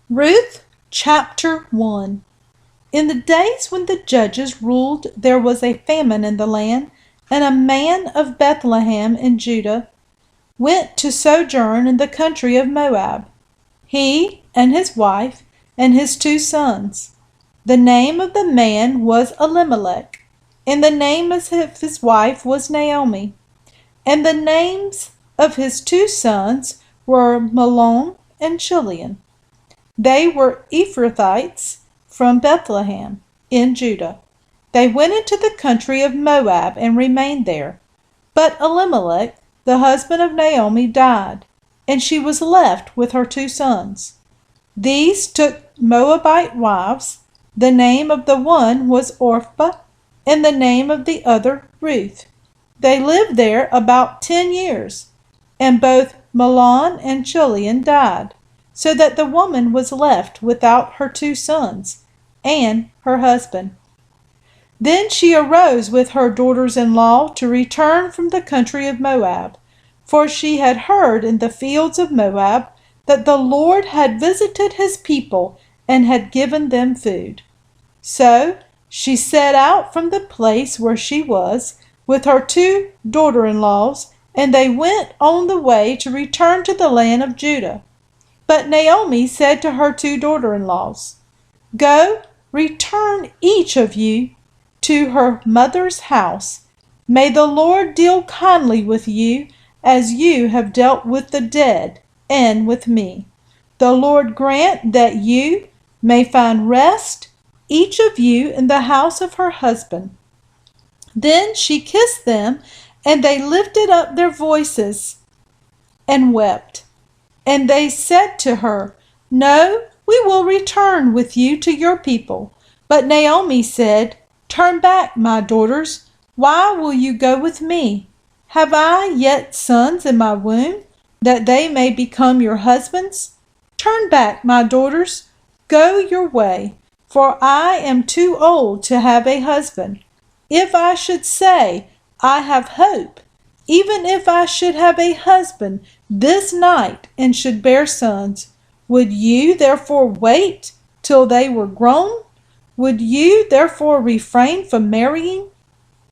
Ruth chapter 1. In the days when the judges ruled, there was a famine in the land, and a man of Bethlehem in Judah went to sojourn in the country of Moab, he and his wife and his 2 sons. The name of the man was Elimelech, and the name of his wife was Naomi. And the names of his 2 sons were Mahlon and Chilion. They were Ephrathites from Bethlehem in Judah. They went into the country of Moab and remained there. But Elimelech, the husband of Naomi, died, and she was left with her 2 sons. These took Moabite wives. The name of the one was Orpah, and the name of the other Ruth. They lived there about 10 years, and both Mahlon and Chilion died, so that the woman was left without her 2 sons and her husband. Then she arose with her daughters-in-law to return from the country of Moab, for she had heard in the fields of Moab that the Lord had visited his people and had given them food. So she set out from the place where she was with her 2 daughter-in-laws, and they went on the way to return to the land of Judah. But Naomi said to her 2 daughter-in-laws, "Go, return each of you to her mother's house. May the Lord deal kindly with you as you have dealt with the dead and with me. The Lord grant that you may find rest, each of you in the house of her husband." Then she kissed them, and they lifted up their voices and wept. And they said to her, "No, we will return with you to your people." But Naomi said, "Turn back, my daughters. Why will you go with me? Have I yet sons in my womb, that they may become your husbands? Turn back, my daughters. Go your way, for I am too old to have a husband. If I should say, I have hope, even if I should have a husband this night and should bear sons, would you therefore wait till they were grown? Would you therefore refrain from marrying?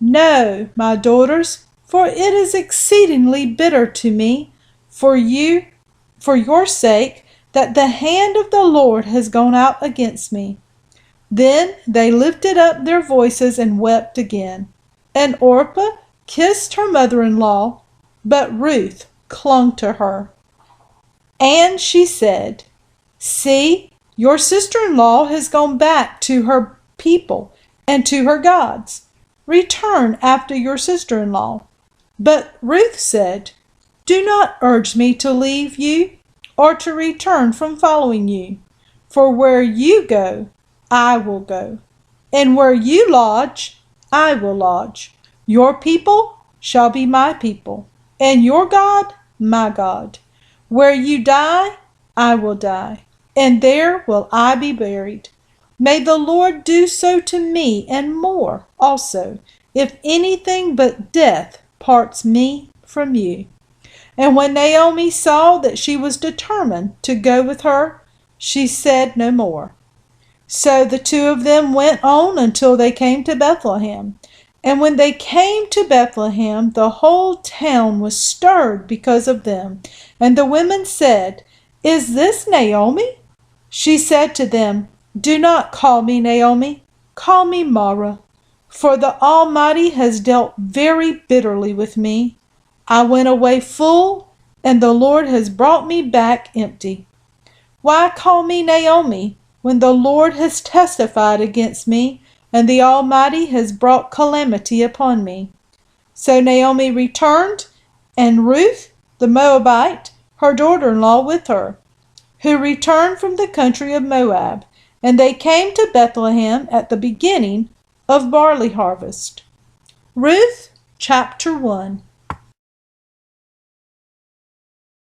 No, my daughters, for it is exceedingly bitter to me for your sake, that the hand of the Lord has gone out against me." Then they lifted up their voices and wept again. And Orpah kissed her mother-in-law, but Ruth clung to her. And she said, "See, your sister-in-law has gone back to her people and to her gods. Return after your sister-in-law." But Ruth said, "Do not urge me to leave you or to return from following you. For where you go, I will go, and where you lodge, I will lodge. Your people shall be my people, and your God, my God. Where you die, I will die, and there will I be buried. May the Lord do so to me, and more also, if anything but death parts me from you." And when Naomi saw that she was determined to go with her, she said no more. So the 2 of them went on until they came to Bethlehem. And when they came to Bethlehem, the whole town was stirred because of them. And the women said, "Is this Naomi?" She said to them, "Do not call me Naomi, call me Mara, for the Almighty has dealt very bitterly with me. I went away full, and the Lord has brought me back empty. Why call me Naomi, when the Lord has testified against me, and the Almighty has brought calamity upon me?" So Naomi returned, and Ruth the Moabite, her daughter-in-law, with her, who returned from the country of Moab, and they came to Bethlehem at the beginning of barley harvest. Ruth chapter 1.